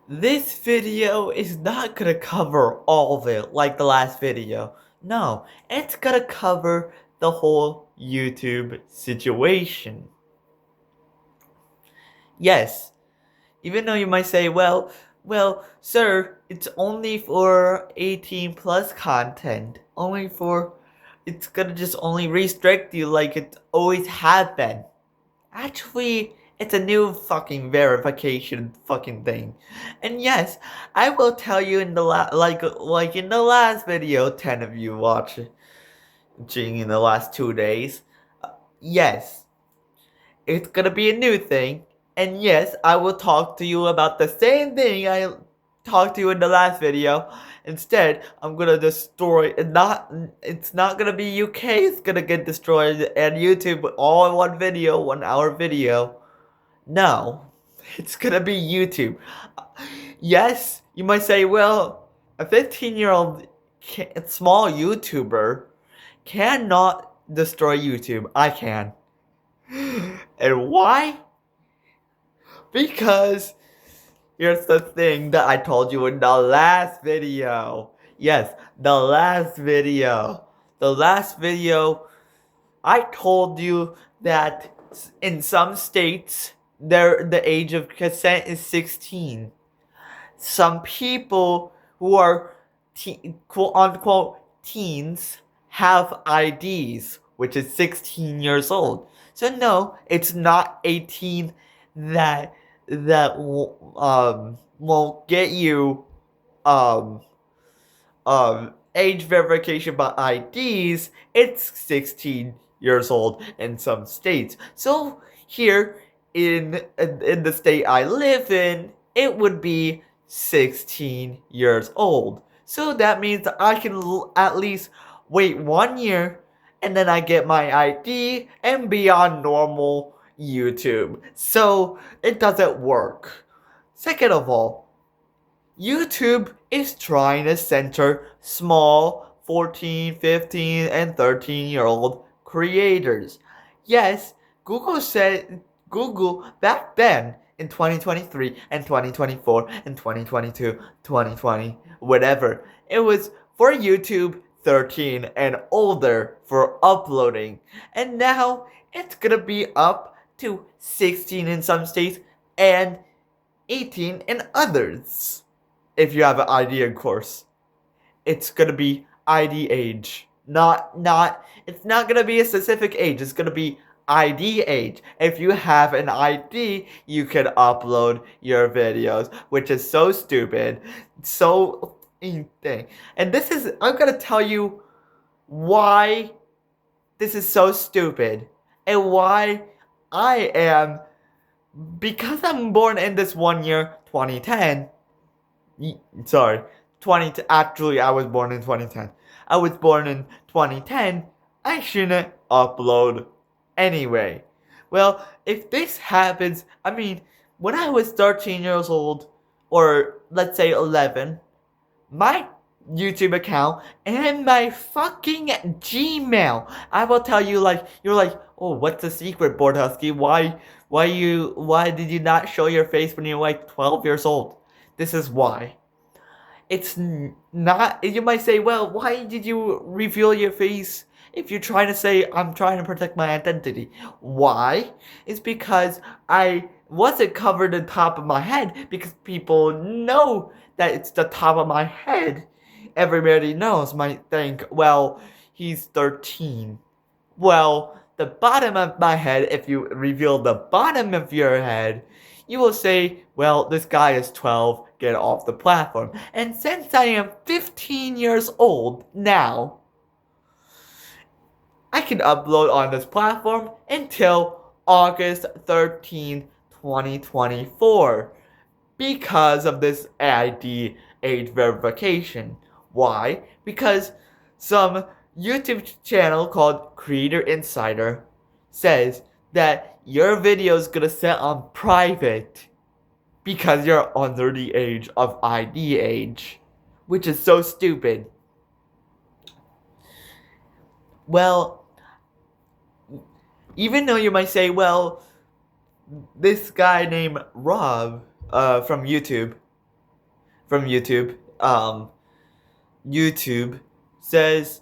This video is not gonna cover all of it like the last video. No, it's gonna cover the whole YouTube situation. Yes, even though you might say, well, sir, it's only for 18 plus content. It's gonna just only restrict you like it always have been. Actually, it's a new fucking verification fucking thing. And yes, I will tell you in the like in the last video 10 of you watching in the last 2 days. Yes, it's gonna be a new thing. And yes, I will talk to you about the same thing I talked to you in the last video. Instead, I'm gonna destroy it's not gonna be UK, it's gonna get destroyed and YouTube all in one video, 1 hour video. No, it's gonna be YouTube. Yes, you might say, well, a 15-year-old small YouTuber cannot destroy YouTube. I can. And why? Because here's the thing that I told you in the last video. Yes, the last video. The last video, I told you that in some states, the age of consent is 16. Some people who are quote unquote teens have IDs, which is 16 years old. So no, it's not 18 that won't get you um age verification by IDs. It's 16 years old in some states. So here in the state I live in, it would be 16 years old. So that means I can at least wait 1 year and then I get my ID and be on normal YouTube. So it doesn't work. Second of all, YouTube is trying to center small 14, 15, and 13-year-old creators. Yes, Google back then in 2023 and 2024 and 2022, 2020, whatever. It was for YouTube 13 and older for uploading. And now it's gonna be up to 16 in some states and 18 in others. If you have an ID, of course, it's gonna be ID age. It's not gonna be a specific age. It's gonna be ID age. If you have an ID, you can upload your videos, which is so stupid, so thing. And I'm gonna tell you why this is so stupid and why I am, because I'm born in this 1 year, 2010. Sorry, actually, I was born in 2010. I was born in 2010. I shouldn't upload anyway. Well, if this happens, I mean, when I was 13 years old, or let's say 11, my YouTube account and my fucking Gmail. I will tell you, like, you're like, oh, what's the secret, Board Husky? Why did you not show your face when you were like 12 years old? This is why. It's not. You might say, well, why did you reveal your face? If you're trying to say I'm trying to protect my identity, why? It's because I wasn't covered the top of my head because people know that it's the top of my head. Everybody knows might think, well, he's 13. Well, the bottom of my head, if you reveal the bottom of your head, you will say, well, this guy is 12, get off the platform. And since I am 15 years old now, I can upload on this platform until August 13, 2024 because of this ID age verification. Why? Because some YouTube channel called Creator Insider says that your video is gonna set on private because you're under the age of ID age, which is so stupid. Well, even though you might say, well, this guy named Rob from YouTube, from YouTube. YouTube says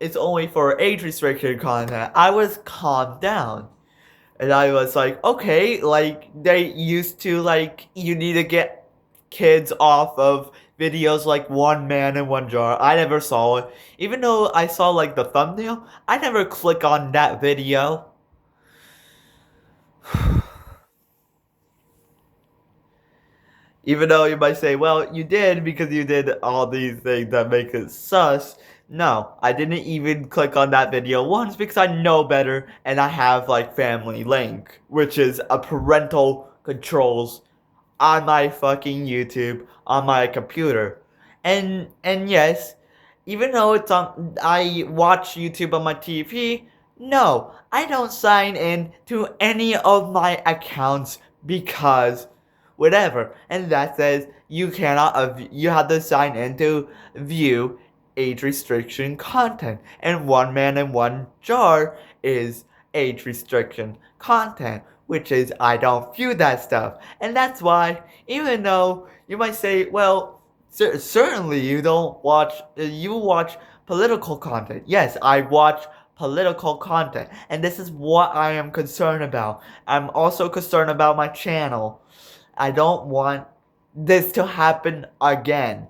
it's only for age restricted content. I was calmed down. And I was like, okay, like they used to like you need to get kids off of videos like One Man in One Jar. I never saw it. Even though I saw like the thumbnail, I never click on that video. Even though you might say, well, you did because you did all these things that make it sus. No, I didn't even click on that video once because I know better and I have like Family Link, which is a parental controls on my fucking YouTube on my computer. And yes, even though it's on I watch YouTube on my TV, no, I don't sign in to any of my accounts because whatever. And that says you cannot you have to sign in to view age restriction content. And One Man in One Jar is age restriction content, which is I don't view that stuff. And that's why, even though you might say, well, certainly you don't watch, you watch political content. Yes, I watch political content. And this is what I am concerned about. I'm also concerned about my channel. I don't want this to happen again.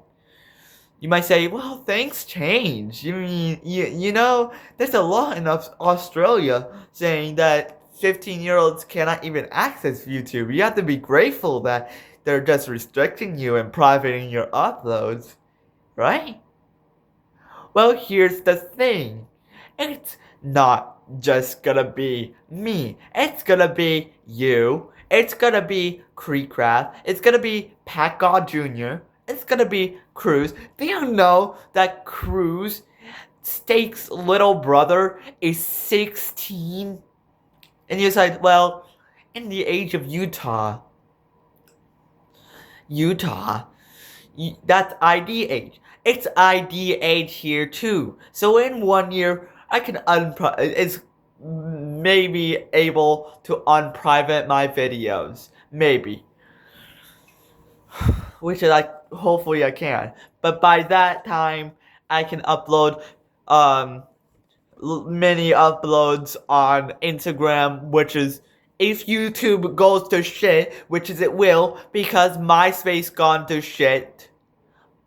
You might say, well, things change. You mean, you know, there's a law in Australia saying that 15-year-olds cannot even access YouTube. You have to be grateful that they're just restricting you and privating your uploads, right? Well, here's the thing. It's not just gonna be me. It's gonna be you. It's gonna be Creecraft. It's gonna be Pat God Jr. It's gonna be Cruz. Do you know that Cruz Stake's little brother is 16? And you're like, well, in the age of Utah, that's ID age. It's ID age here too. So in 1 year, I can it's maybe able to unprivate my videos. Maybe. Which is like, hopefully I can. But by that time, I can upload many uploads on Instagram, which is if YouTube goes to shit, which is it will, because MySpace gone to shit.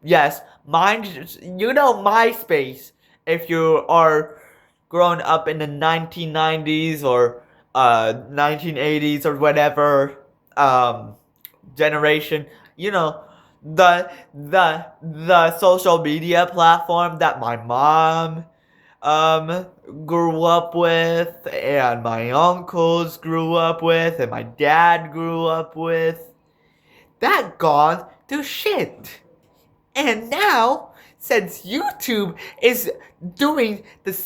Yes, you know MySpace, if you are growing up in the 1990s or 1980s or whatever generation, you know, the social media platform that my mom grew up with, and my uncles grew up with, and my dad grew up with, that gone to shit. And now, since YouTube is doing the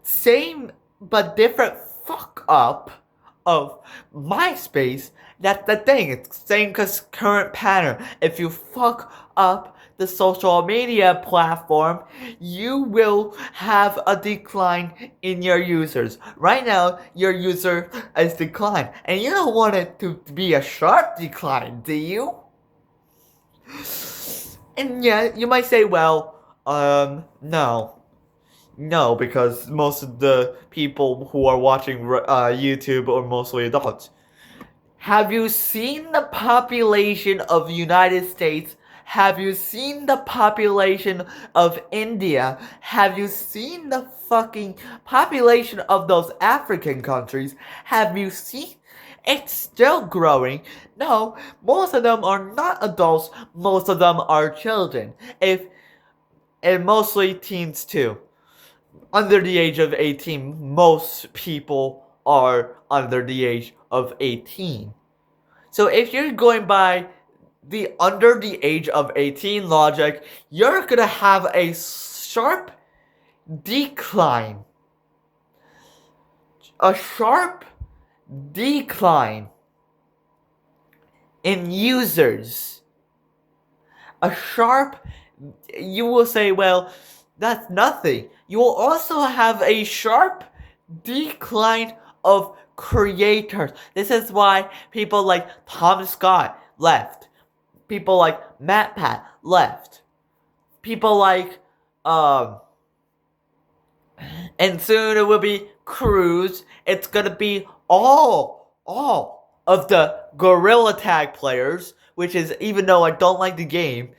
same but different fuck up of MySpace, that's the thing. It's the same current pattern. If you fuck up the social media platform, you will have a decline in your users. Right now, your user is declined, and you don't want it to be a sharp decline, do you? And yeah, you might say, well, no. No, because most of the people who are watching YouTube are mostly adults. Have you seen the population of the United States? Have you seen the population of India? Have you seen the fucking population of those African countries? Have you seen? It's still growing. No, most of them are not adults. Most of them are children. And mostly teens too. Under the age of 18, most people are under the age of 18. So if you're going by the under the age of 18 logic, you're gonna have a sharp decline. A sharp decline in users. You will say, well, that's nothing. You will also have a sharp decline of creators. This is why people like Tom Scott left. People like MatPat left. People like and soon it will be Cruz. It's gonna be all of the Gorilla Tag players, which is, even though I don't like the game,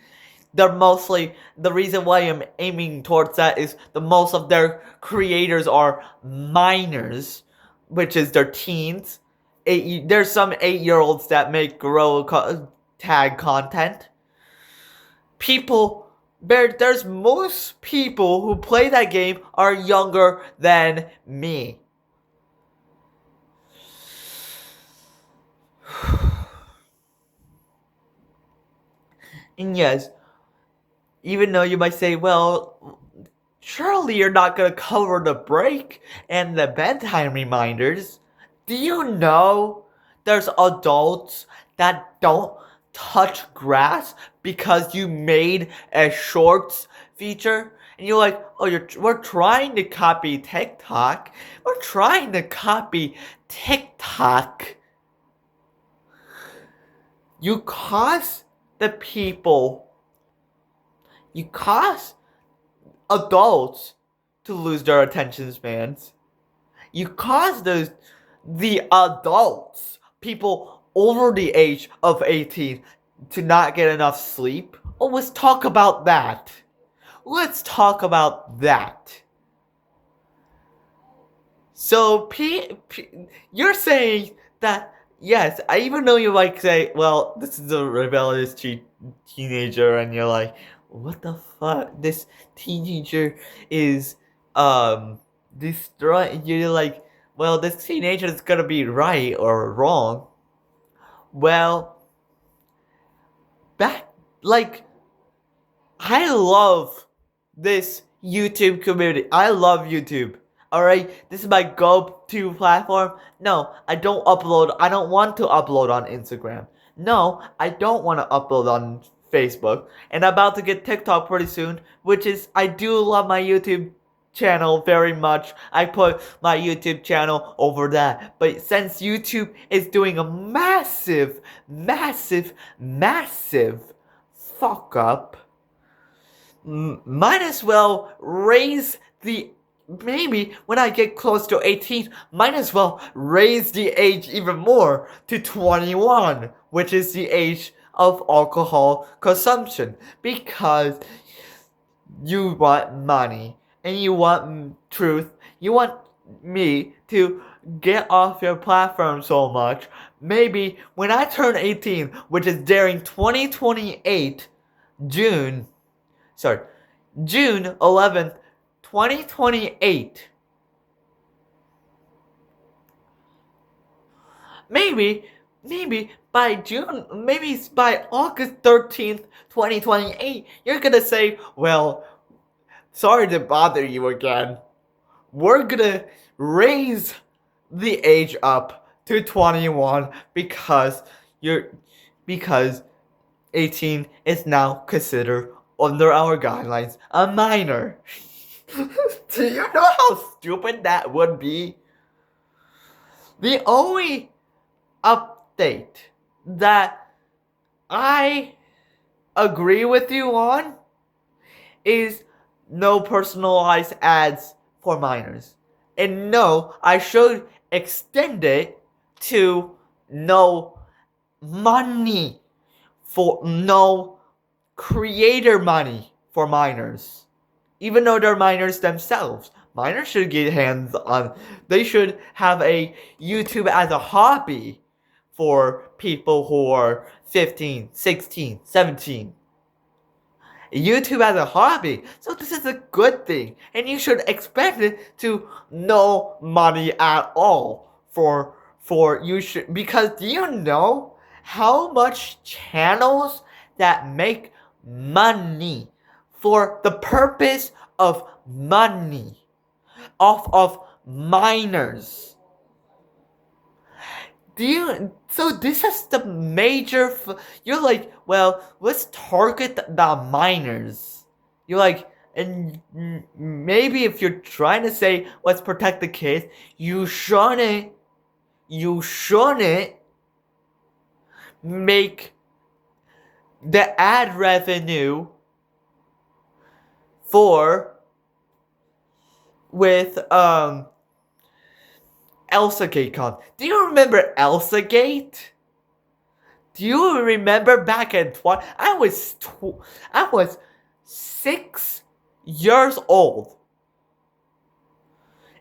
they're mostly, the reason why I'm aiming towards that is the most of their creators are minors, which is their teens. There's some 8-year-olds that make Gorilla Tag content. There's most people who play that game are younger than me. And yes, even though you might say, well, surely you're not gonna cover the break and the bedtime reminders. Do you know there's adults that don't touch grass because you made a shorts feature? And you're like, oh, we're trying to copy TikTok. We're trying to copy TikTok. You cause adults to lose their attention spans. You cause the adults, people over the age of 18, to not get enough sleep. Oh, let's talk about that. So, you're saying that, yes, I even know you like say, well, this is a rebellious teenager, and you're like, what the fuck? This teenager is, destroying. You're like, well, this teenager is gonna be right or wrong. Well, I love this YouTube community. I love YouTube. Alright, this is my go-to platform. No, I don't want to upload on Instagram. No, I don't want to upload on Facebook. And I'm about to get TikTok pretty soon, which is, I do love my YouTube channel very much. I put my YouTube channel over that. But since YouTube is doing a massive fuck up, might as well raise the, maybe when I get close to 18, might as well raise the age even more to 21, which is the age of alcohol consumption, because you want money and you want truth. You want me to get off your platform so much. Maybe when I turn 18, which is during 2028, June 11th, 2028. Maybe by August 13th, 2028, you're gonna say, well, sorry to bother you again. We're gonna raise the age up to 21 because 18 is now considered, under our guidelines, a minor. Do you know how stupid that would be? The only update that I agree with you on is no personalized ads for minors. And no, I should extend it to no creator money for minors. Even though they're minors themselves. Minors should get hands on, they should have a YouTube as a hobby for people who are 15, 16, 17. YouTube as a hobby. So this is a good thing. And you should expect it to no money at all because do you know how much channels that make money for the purpose of money off of minors? So this is the major, you're like, well, let's target the minors. You're like, and maybe if you're trying to say, let's protect the kids, you shouldn't make the ad revenue for with ElsaGate con. Do you remember ElsaGate? Do you remember back in I was 6 years old.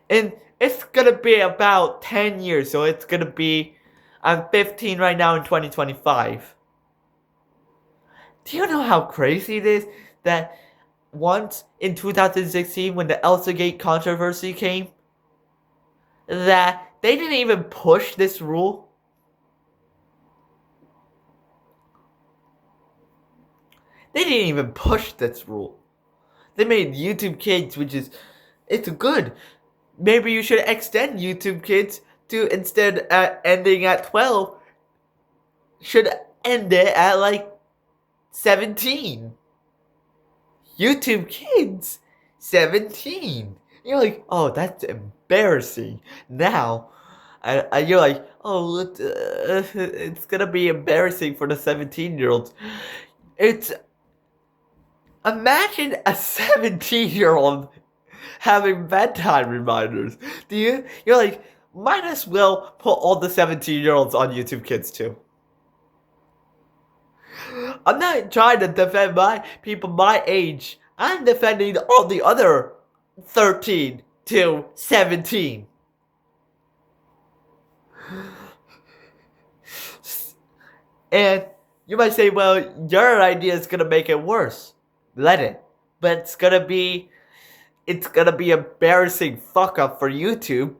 And it's gonna be about 10 years, so it's gonna be I'm 15 right now in 2025. Do you know how crazy it is that once in 2016 when the ElsaGate controversy came, that they didn't even push this rule? They didn't even push this rule. They made YouTube Kids, which is, it's good. Maybe you should extend YouTube Kids to, instead ending at 12, should end it at like 17. YouTube Kids, 17. You're like, oh, that's embarrassing. Now, you're like, oh, it's gonna be embarrassing for the 17-year-olds. It's, imagine a 17-year-old having bedtime reminders. You're like, might as well put all the 17-year-olds on YouTube Kids too. I'm not trying to defend my people my age. I'm defending all the other 13 to 17. And you might say, well, your idea is gonna make it worse. Let it. But it's gonna be embarrassing fuck up for YouTube.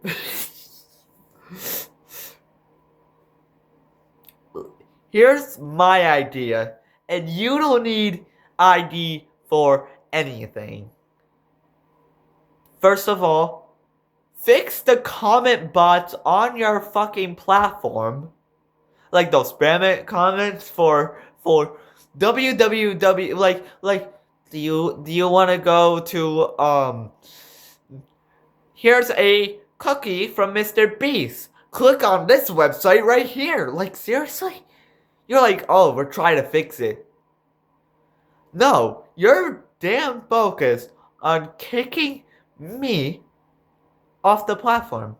Here's my idea, and you don't need ID for anything. First of all, fix the comment bots on your fucking platform. Like those spam comments for www, like do you want to go to here's a cookie from Mr. Beast. Click on this website right here. Like, seriously? You're like, oh, we're trying to fix it. No, you're damn focused on kicking me off the platform.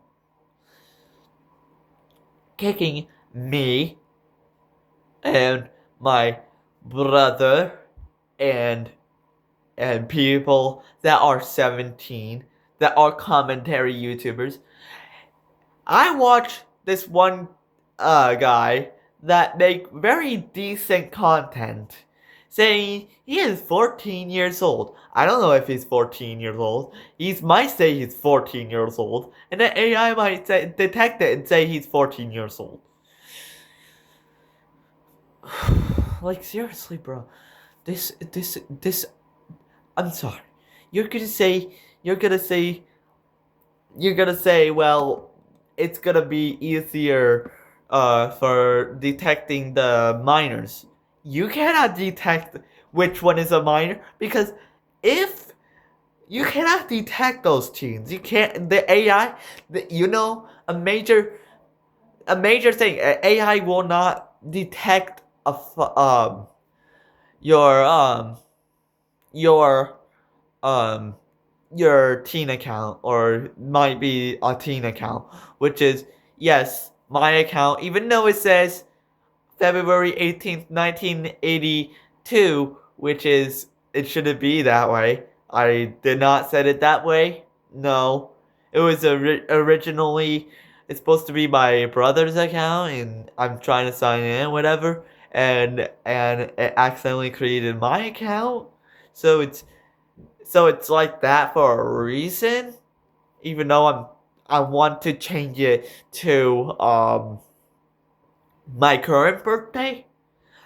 Kicking me and my brother and people that are 17 that are commentary YouTubers. I watch this one guy that make very decent content saying he is 14 years old. I don't know if he's 14 years old. He might say he's 14 years old, and the AI might detect it and say he's 14 years old. Like, seriously, bro. This I'm sorry. You're gonna say, well, it's gonna be easier for detecting the minors. You cannot detect which one is a minor, because if you cannot detect those teens, you can't. The AI, a major thing. AI will not detect your teen account, or might be a teen account, which is, yes, my account, even though it says February 18th, 1982, which is, it shouldn't be that way. I did not set it that way. No. It was originally, it's supposed to be my brother's account, and I'm trying to sign in, whatever, and it accidentally created my account. So it's like that for a reason, even though I want to change it to my current birthday,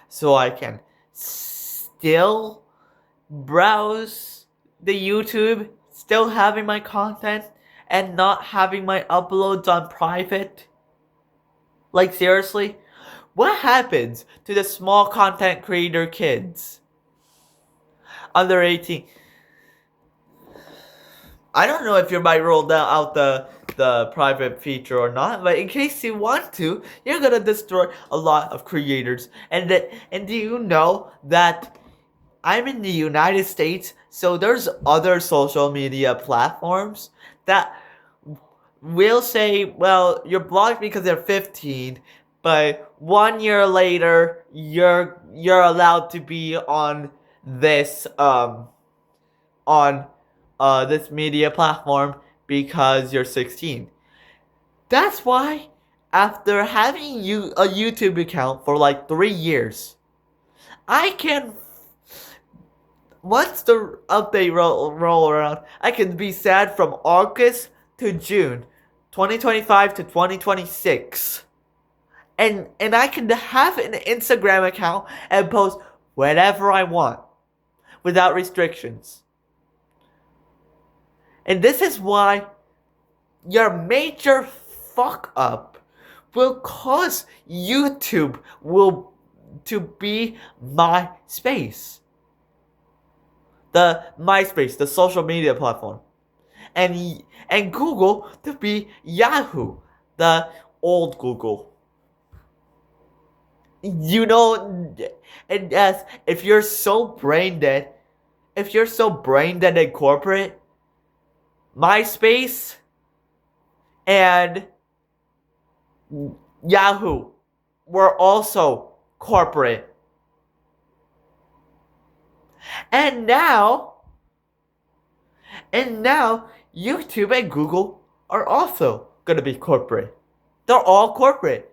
so I can still browse the YouTube, still having my content, and not having my uploads on private. Like, seriously? What happens to the small content creator kids under 18? I don't know if you might roll out the the private feature or not, but in case you want to, you're gonna destroy a lot of creators. And do you know that I'm in the United States, so there's other social media platforms that will say, well, you're blocked because they're 15, but 1 year later, you're allowed to be on this on this media platform because you're 16. That's why after having a YouTube account for like 3 years, I can, once the update roll around, I can be sad from August to June 2025 to 2026. And I can have an Instagram account and post whatever I want without restrictions. And this is why your major fuck up will cause YouTube to be MySpace. The MySpace, the social media platform. And Google to be Yahoo, the old Google. You know, and yes, if you're so brain dead in corporate, MySpace and Yahoo were also corporate. And now YouTube and Google are also gonna be corporate. They're all corporate.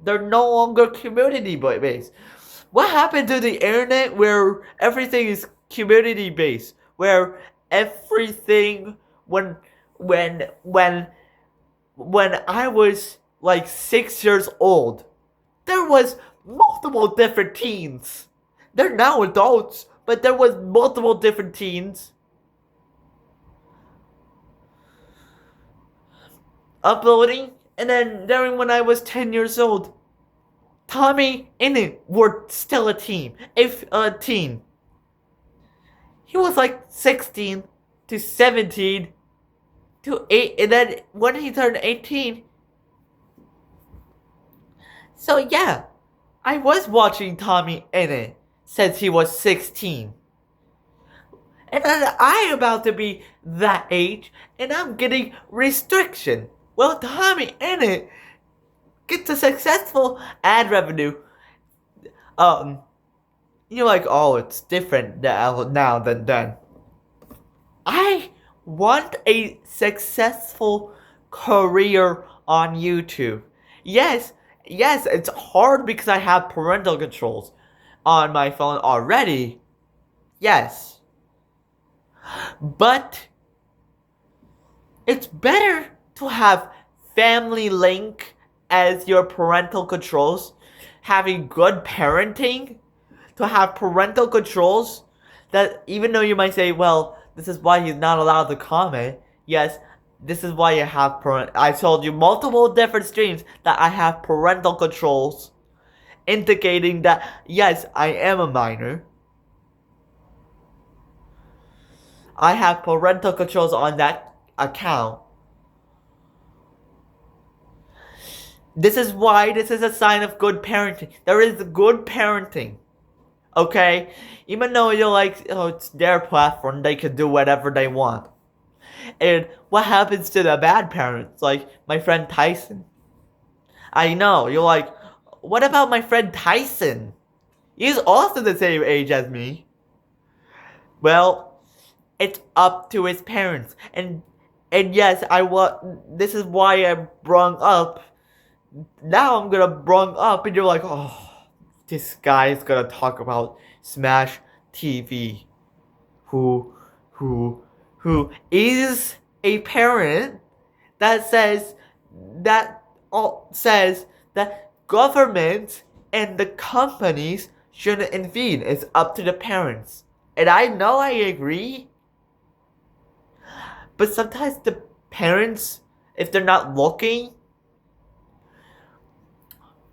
They're no longer community based. What happened to the internet where everything is community based? Where everything when I was like 6 years old, there was multiple different teens. They're now adults, but there was multiple different teens uploading. And then during when I was 10 years old, Tommy and it were still a teen. He was like 16 to 17 to 8, and then when he turned 18. So yeah, I was watching Tommy in it since he was 16. And then I'm about to be that age, and I'm getting restriction. Well, Tommy in it gets a successful ad revenue. You're like, oh, it's different now than then. I want a successful career on YouTube. Yes, it's hard because I have parental controls on my phone already. Yes. But it's better to have Family Link as your parental controls, having good parenting, to have parental controls that even though you might say, well, this is why he's not allowed to comment. Yes, this is why you have I told you multiple different streams that I have parental controls indicating that, yes, I am a minor. I have parental controls on that account. This is why this is a sign of good parenting. There is good parenting. Okay? Even though you're like, oh, it's their platform, they can do whatever they want. And what happens to the bad parents? Like my friend Tyson. I know, you're like, what about my friend Tyson? He's also the same age as me. Well, it's up to his parents. And yes, this is why I brung up. Now I'm gonna brung up and you're like, oh, this guy is gonna talk about Smash TV. Who is a parent that says that government and the companies shouldn't intervene. It's up to the parents. And I know I agree. But sometimes the parents, if they're not looking,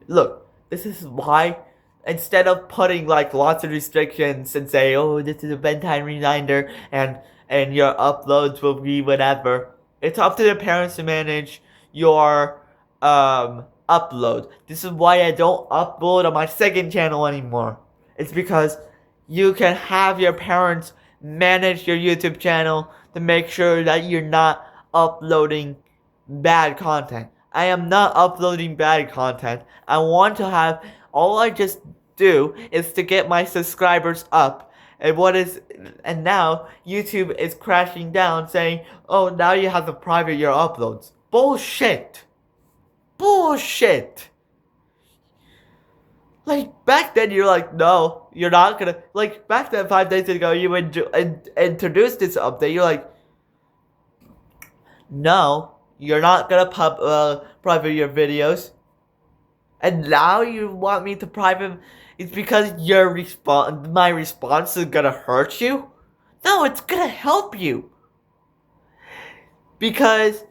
look, this is why instead of putting like lots of restrictions and say, oh, this is a bedtime reminder and your uploads will be whatever. It's up to the parents to manage your upload. This is why I don't upload on my second channel anymore. It's because you can have your parents manage your YouTube channel to make sure that you're not uploading bad content. I am not uploading bad content. I want to have, all I just do is to get my subscribers up. And now YouTube is crashing down saying, oh, now you have to private your uploads. Bullshit. Bullshit. Like, back then you're like, no, you're not gonna, like, back then 5 days ago you introduced this update, you're like, no, you're not gonna private your videos. And now you want me to private, it's because my response is gonna hurt you? No, it's gonna help you. Because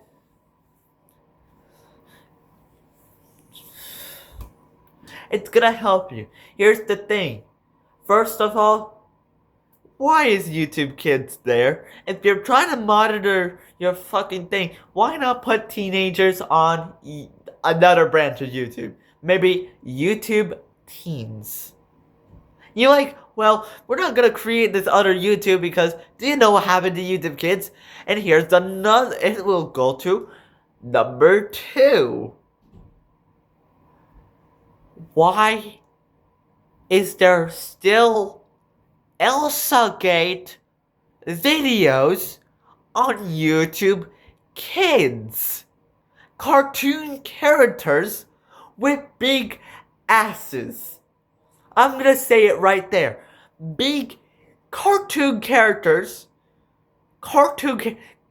it's gonna help you. Here's the thing. First of all, why is YouTube Kids there? If you're trying to monitor your fucking thing, why not put teenagers on another branch of YouTube? Maybe YouTube Teens. You're like, well, we're not gonna create this other YouTube because do you know what happened to YouTube Kids? And here's another, it will go to number 2. Why is there still ElsaGate videos on YouTube Kids? Cartoon characters with big asses. I'm gonna say it right there. Big cartoon characters,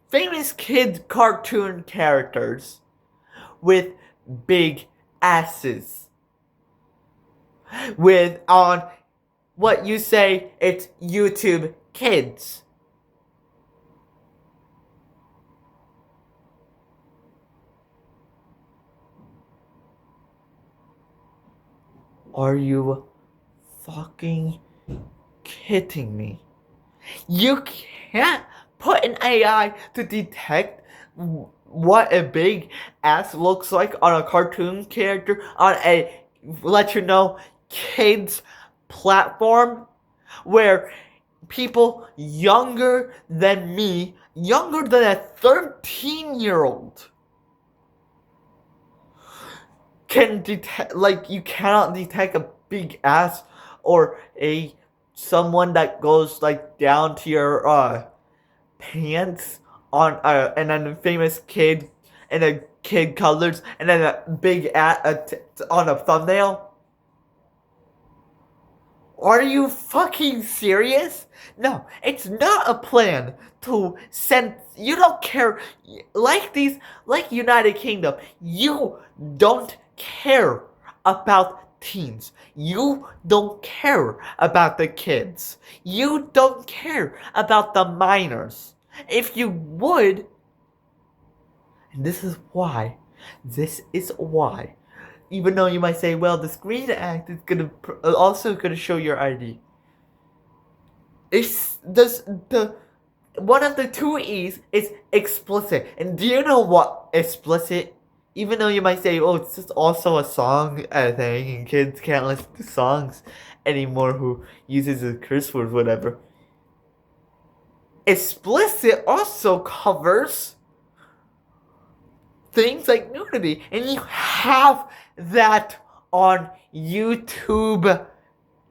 famous kid cartoon characters with big asses. With on what you say, it's YouTube Kids. Are you fucking kidding me? You can't put an AI to detect what a big ass looks like on a cartoon character on a, let you know, kids platform where people younger than me, younger than a 13-year-old, can detect, like, you cannot detect a big ass or someone that goes like down to your pants on and then a famous kid and a kid colors and then a big ass on a thumbnail. Are you fucking serious? No, it's not a plan to send, you don't care, like United Kingdom, you don't care about teens. You don't care about the kids. You don't care about the minors. If you would, and this is why, even though you might say, well, the Screen Act is also gonna show your ID. One of the 2 E's is explicit. And do you know what explicit? Even though you might say, oh, it's just also a song thing, and kids can't listen to songs anymore who uses a curse word, whatever. Explicit also covers things like nudity, and you have that on YouTube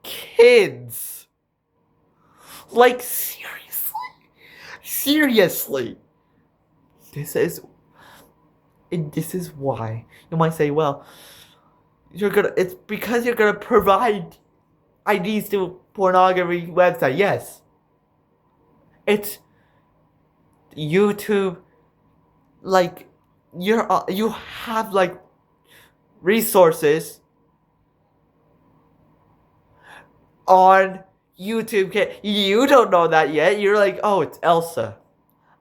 Kids. Like, seriously. This is why you might say, well, it's because you're gonna provide IDs to pornography website. Yes, it's YouTube, like, you have like resources on YouTube. You don't know that yet. You're like, oh, it's Elsa.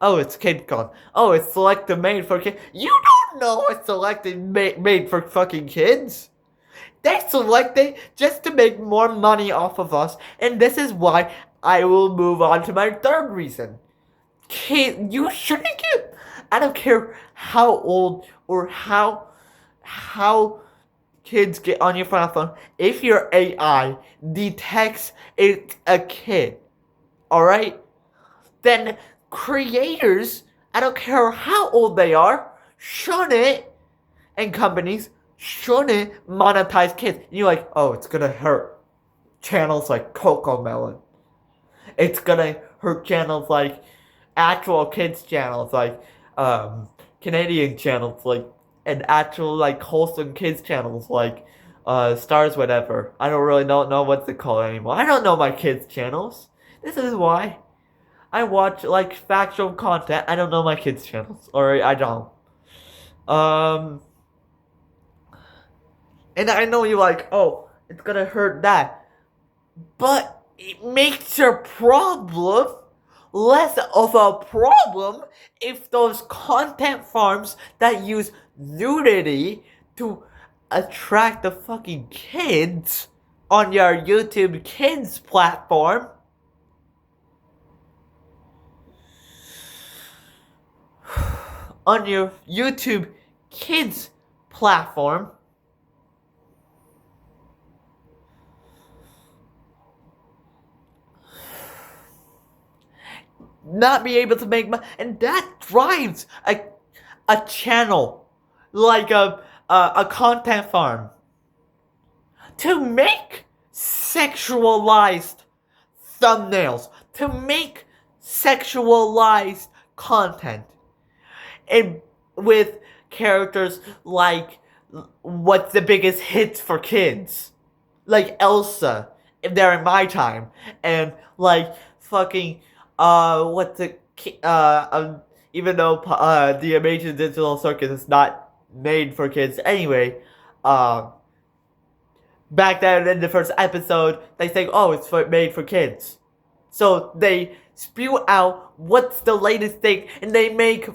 Oh, it's KidCon. Oh, it's selected made for kids. You don't know it's selected made for fucking kids. They selected just to make more money off of us. And this is why I will move on to my third reason. You shouldn't get I don't care how old or how kids get on your phone. If your AI detects it's a kid, alright? Then creators, I don't care how old they are, shouldn't, and companies shouldn't monetize kids. And you're like, oh, it's gonna hurt channels like CoComelon. It's gonna hurt channels like actual kids channels, like Canadian channels, like and actual like wholesome kids channels, like Stars whatever. I don't really know what to call it anymore. I don't know my kids channels. This is why I watch like factual content. I don't know my kids channels, or I don't. Um, and I know you're like, oh, it's gonna hurt that, but it makes your problem less of a problem if those content farms that use nudity to attract the fucking kids on your YouTube Kids platform on your YouTube Kids platform not be able to make money, and that drives a channel like a content farm to make sexualized thumbnails, to make sexualized content, and with characters like what's the biggest hits for kids, like Elsa if they're in my time, and like fucking what's the even though the Amazing Digital Circus is not made for kids anyway, back then in the first episode they say, oh, it's made for kids, so they spew out what's the latest thing and they make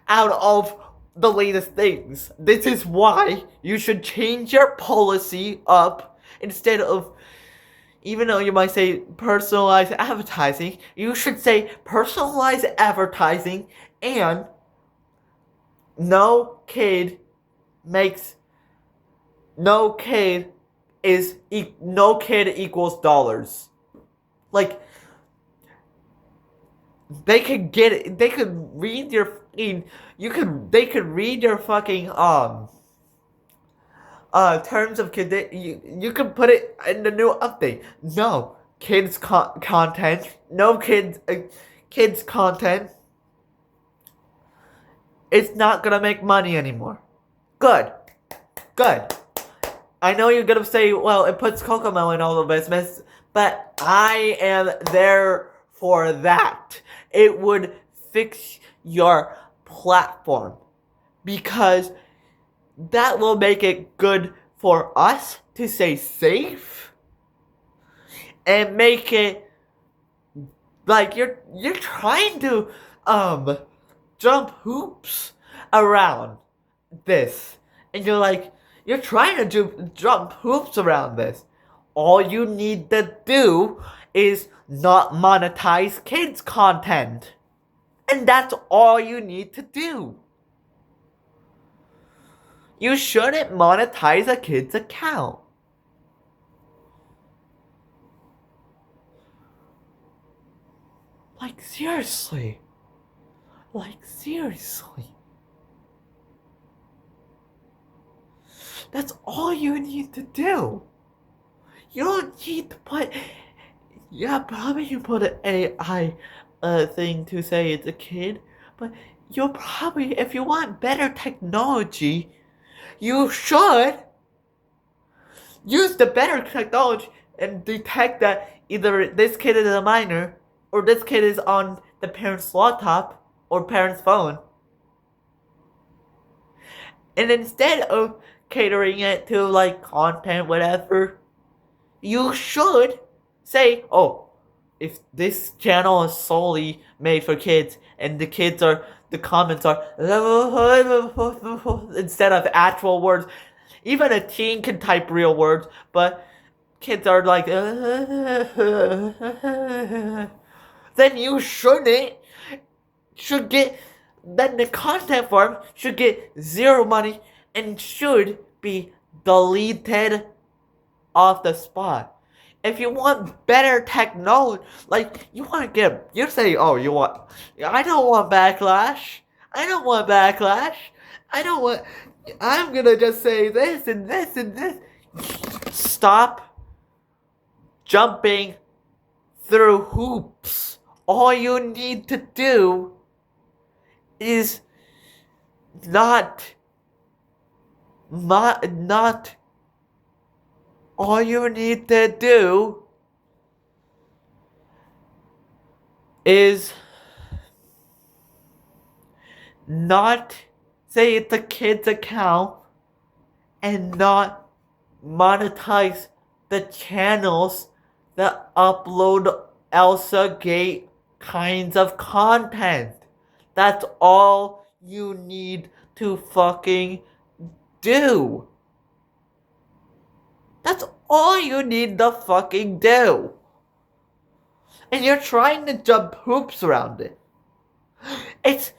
out of the latest things. This is why you should change your policy up. Instead of, even though you might say personalized advertising, you should say personalized advertising and no kid equals dollars. Like, they could get it, they could read your they could read your fucking terms of you could put it in the new update. No kids content, no kids content. It's not gonna make money anymore. Good. I know you're gonna say, well, it puts CoComelon in all the business, but I am there for that. It would fix your platform because that will make it good for us to stay safe and make it like you're trying to jump hoops around this, and you're trying to jump hoops around this. All you need to do is not monetize kids content, and that's all you need to do. You shouldn't monetize a kid's account. Like seriously. That's all you need to do. You don't need to put, yeah, probably you put an AI thing to say it's a kid, but you'll probably, if you want better technology, you should use the better technology and detect that either this kid is a minor or this kid is on the parent's laptop or parent's phone. And instead of catering it to like content, whatever, you should say, oh, if this channel is solely made for kids and the comments are instead of actual words, even a teen can type real words, but kids are like then you should get then the content farm should get zero money and should be deleted off the spot. If you want better technology, like you say, oh, I don't want backlash. I don't want backlash. I don't want, I'm gonna just say this and this and this. Stop jumping through hoops. All you need to do is not all you need to do is not say it's a kid's account and not monetize the channels that upload Elsa Gate kinds of content. That's all you need to fucking do. That's all you need to fucking do. And you're trying to jump hoops around it. It's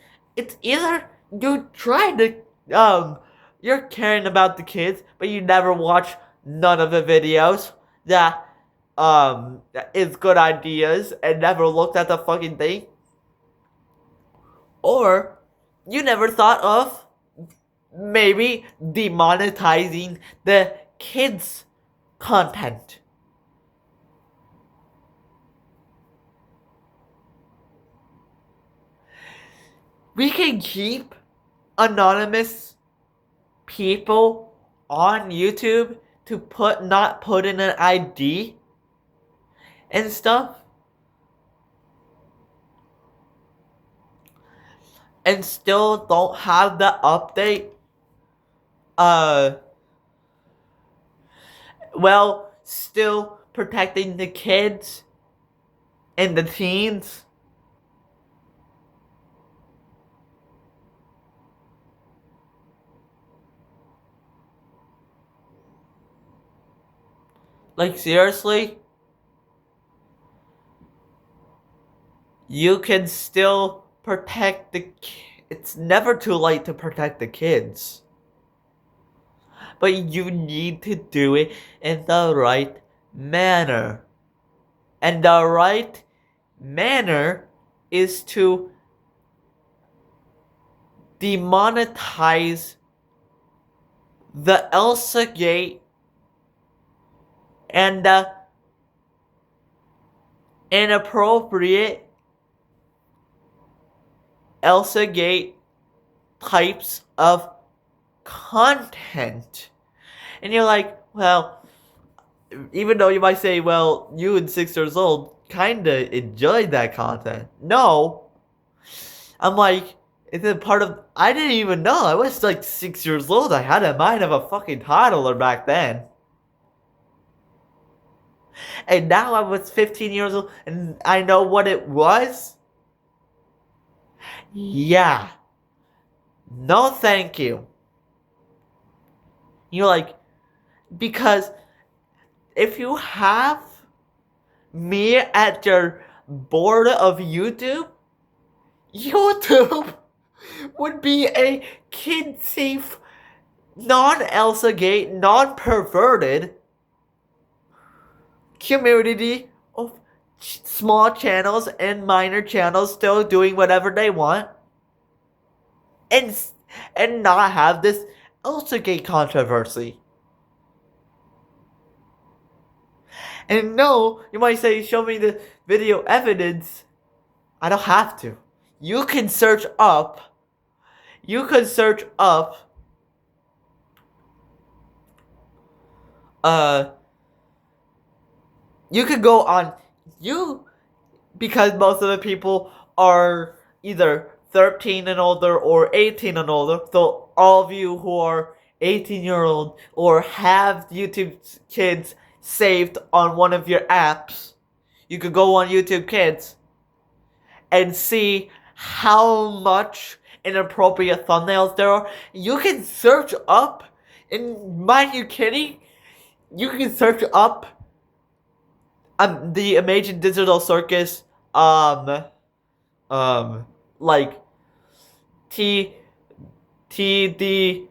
either you try to you're caring about the kids, but you never watch none of the videos that is good ideas and never looked at the fucking thing. Or you never thought of maybe demonetizing the kids' content. We can keep anonymous people on YouTube to not put in an ID and stuff, and still don't have the update. Well, still protecting the kids and the teens. Like, seriously? You can still protect the it's never too late to protect the kids. But you need to do it in the right manner. And the right manner is to demonetize the Elsa Gate and the inappropriate Elsa Gate types of content. And you're like, well, even though you might say, well, you and 6 years old kinda enjoyed that content. No. I'm like, is it part of, I didn't even know. I was like 6 years old. I had a mind of a fucking toddler back then. And now I was 15 years old and I know what it was? Yeah. No thank you. You're like, because if you have me at your board of YouTube, YouTube would be a kid-safe, non-Elsa Gate, non-perverted community of small channels and minor channels still doing whatever they want, and not have this Elsa Gate controversy. And no, you might say, show me the video evidence. I don't have to. You can search up. You could go on because most of the people are either 13 and older or 18 and older. So all of you who are 18-year-old or have YouTube Kids saved on one of your apps, you could go on YouTube Kids and see how much inappropriate thumbnails there are. You can search up, and mind you kidding, you can search up the Amazing Digital Circus like T TD,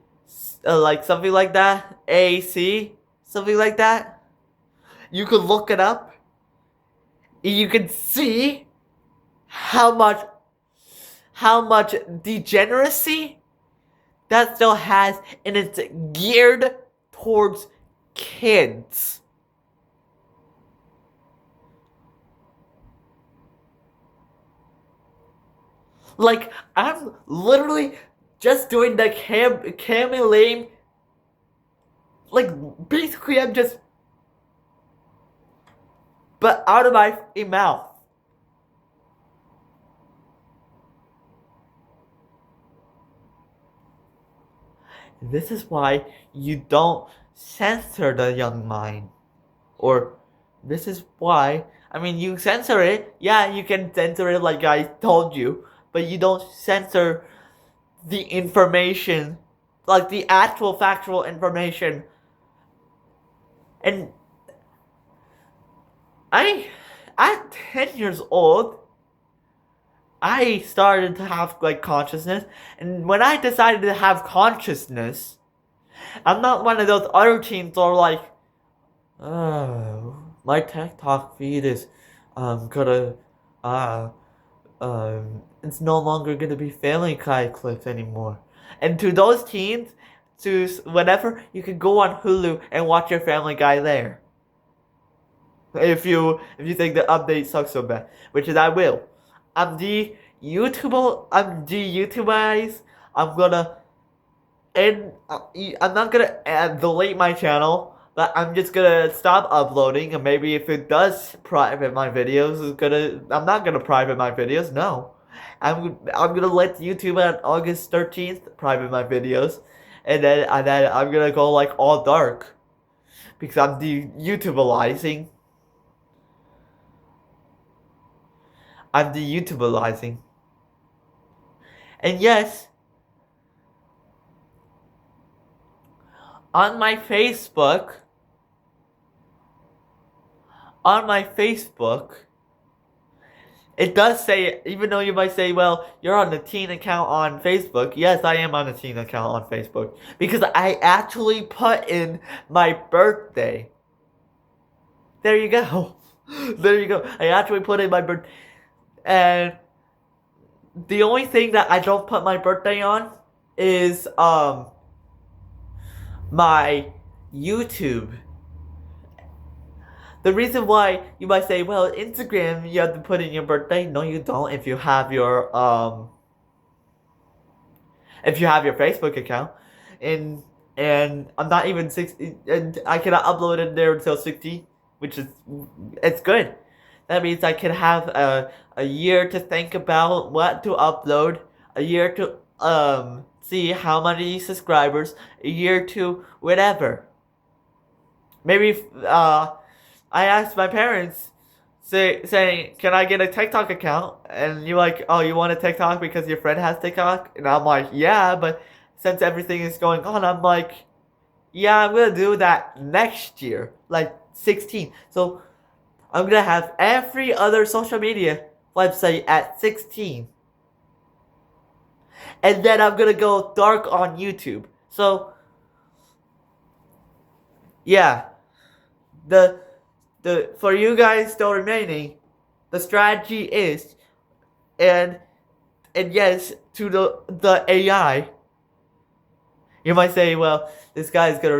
like something like that, AC, something like that. You could look it up. You can see how much degeneracy that still has, and it's geared towards kids. Like, I'm literally just doing the Cammy Lame. Like, basically, I'm just. But out of my mouth. This is why you don't censor the young mind. Or, this is why. I mean, you censor it. Yeah, you can censor it like I told you. But you don't censor the information, like the actual factual information. And at 10 years old, I started to have like consciousness, and when I decided to have consciousness, I'm not one of those other teens who are like, oh, my TikTok feed is gonna it's no longer gonna be Family Guy clips anymore. And to those teens, to whatever, you can go on Hulu and watch your Family Guy there. If you think the update sucks so bad, which is I will. I'm de-YouTubized. I'm gonna and I'm not gonna delete my channel, but I'm just gonna stop uploading. And maybe if it does private my videos, I'm not gonna private my videos. No, I'm gonna let YouTube on August 13th private my videos, and then I'm gonna go like all dark because I'm de-YouTubizing. I'm de-YouTubizing. And yes, on my Facebook, it does say, even though you might say, well, you're on the teen account on Facebook. Yes, I am on the teen account on Facebook. Because I actually put in my birthday. There you go. There you go. I actually put in my birthday. And the only thing that I don't put my birthday on is my YouTube. The reason why you might say, well, Instagram you have to put in your birthday. No, you don't. If you have your Facebook account, and I'm not even 60, and I cannot upload it there until 60, which is it's good. That means I can have a year to think about what to upload, a year to see how many subscribers, a year to whatever. Maybe I asked my parents, saying, "Can I get a TikTok account?" And you're like, "Oh, you want a TikTok because your friend has TikTok?" And I'm like, "Yeah, but since everything is going on, I'm like, yeah, I'm gonna do that next year, like 16. So I'm gonna have every other social media website at 16, and then I'm gonna go dark on YouTube. So yeah, the for you guys still remaining, the strategy is, and yes, to the AI. You might say, well, this guy's gonna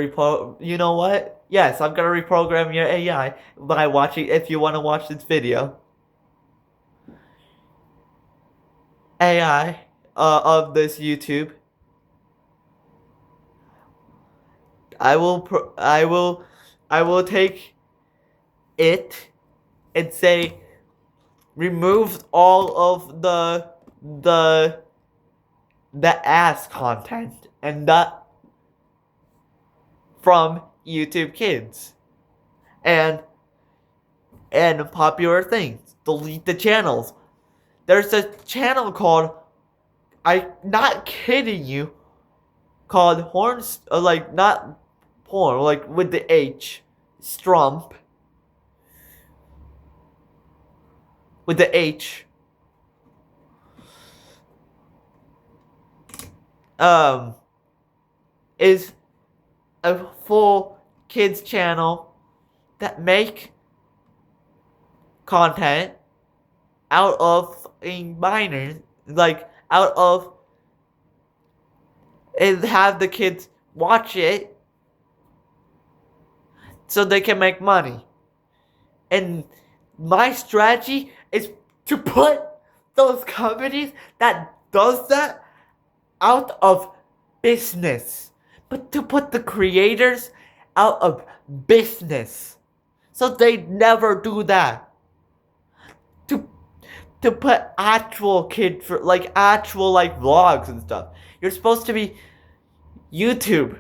you know what? Yes, I'm gonna reprogram your AI by watching, if you wanna watch this video. AI of this YouTube. I will take it and say remove all of the ass content and that from YouTube Kids and popular things. Delete the channels. There's a channel called, I'm not kidding you, called Horns, like not porn, like with the H, Strump, with the H. um is a full kids channel that make content out of minors, like out of, and have the kids watch it so they can make money. And my strategy is to put those companies that does that out of business, but to put the creators out of business, so they never do that. To to put actual kid for like actual like vlogs and stuff. You're supposed to be YouTube,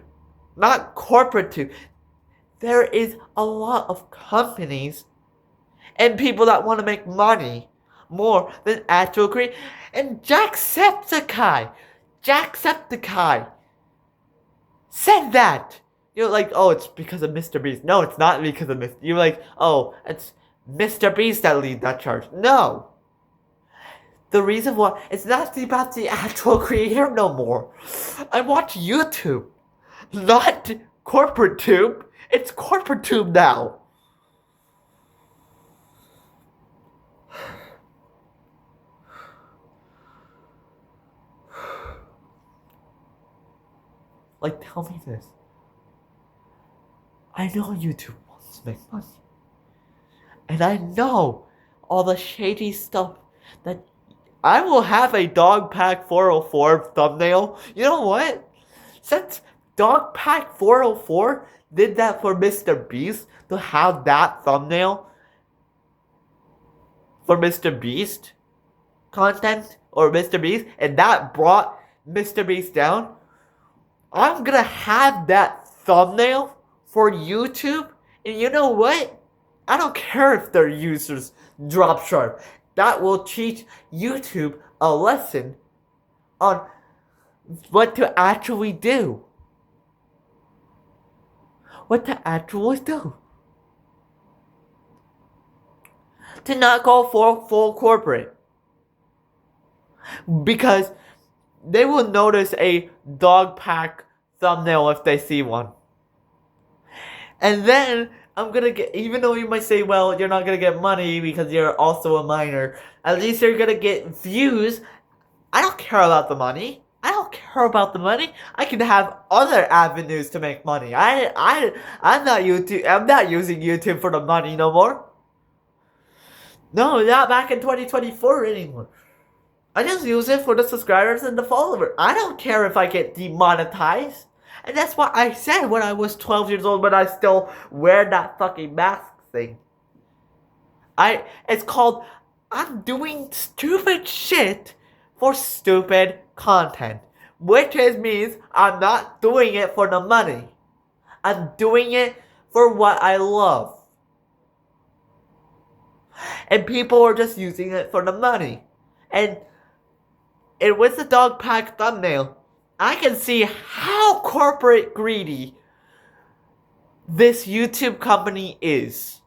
not corporate tube. There is a lot of companies and people that want to make money more than actual creators. And Jacksepticeye said that. You're like, oh, it's because of Mr. Beast. No, it's not because of Mr. You're like, oh, it's Mr. Beast that lead that charge. No. The reason why, it's not about the actual creator no more. I watch YouTube, not corporate tube. It's corporate tube now. Like, tell me this. I know YouTube wants to make money. And I know all the shady stuff that I will have a Dogpack 404 thumbnail. You know what? Since Dogpack 404 did that for Mr. Beast to have that thumbnail for Mr. Beast content or Mr. Beast, and that brought Mr. Beast down, I'm gonna have that thumbnail for YouTube, and you know what? I don't care if their users drop sharp. That will teach YouTube a lesson on what to actually do. What to actually do. To not go for full corporate. Because they will notice a Dogpack thumbnail if they see one. And then I'm gonna get, even though you might say, well, you're not gonna get money because you're also a minor, at least you're gonna get views. I don't care about the money. I don't care about the money. I can have other avenues to make money. I'm not using YouTube for the money no more. No, not back in 2024 anymore. I just use it for the subscribers and the followers. I don't care if I get demonetized. And that's what I said when I was 12 years old, but I still wear that fucking mask thing. It's called, I'm doing stupid shit for stupid content. Which means I'm not doing it for the money. I'm doing it for what I love. And people are just using it for the money. And with the Dogpack thumbnail, I can see how corporate greedy this YouTube company is.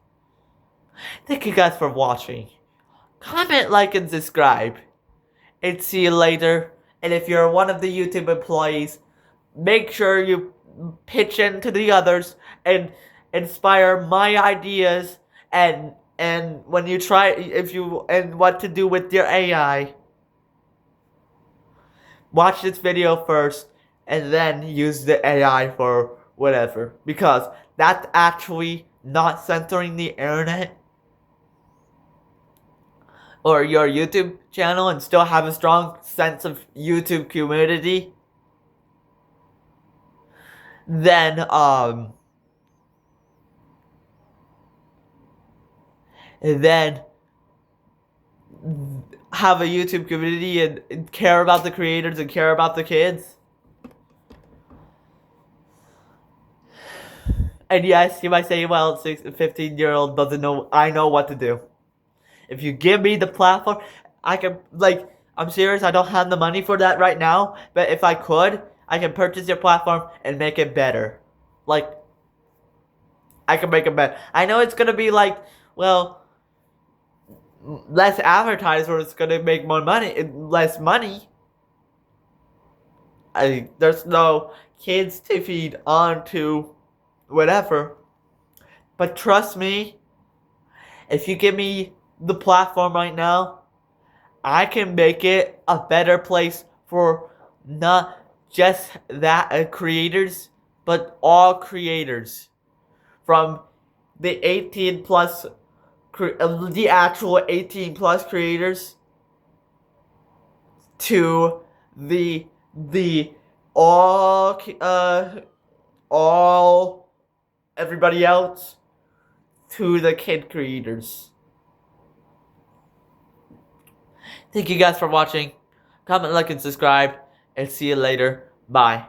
Thank you guys for watching. Comment, like, and subscribe. And see you later. And if you're one of the YouTube employees, make sure you pitch in to the others and inspire my ideas and when you try, and what to do with your AI. Watch this video first and then use the AI for whatever, because that's actually not censoring the internet or your YouTube channel and still have a strong sense of YouTube community. Then have a YouTube community and care about the creators and care about the kids. And yes, you might say, well, 15-year-old doesn't know. I know what to do. If you give me the platform, I can, like, I'm serious, I don't have the money for that right now, but if I could, I can purchase your platform and make it better. Like, I can make it better. I know it's gonna be like, well, less advertisers, it's gonna make more money, less money. there's no kids to feed onto, whatever. But trust me, if you give me the platform right now, I can make it a better place for not just that creators, but all creators. From the 18 plus, the actual 18 plus creators, to the all all everybody else, to the kid creators. Thank you guys for watching. Comment, like, and subscribe, and see you later. Bye.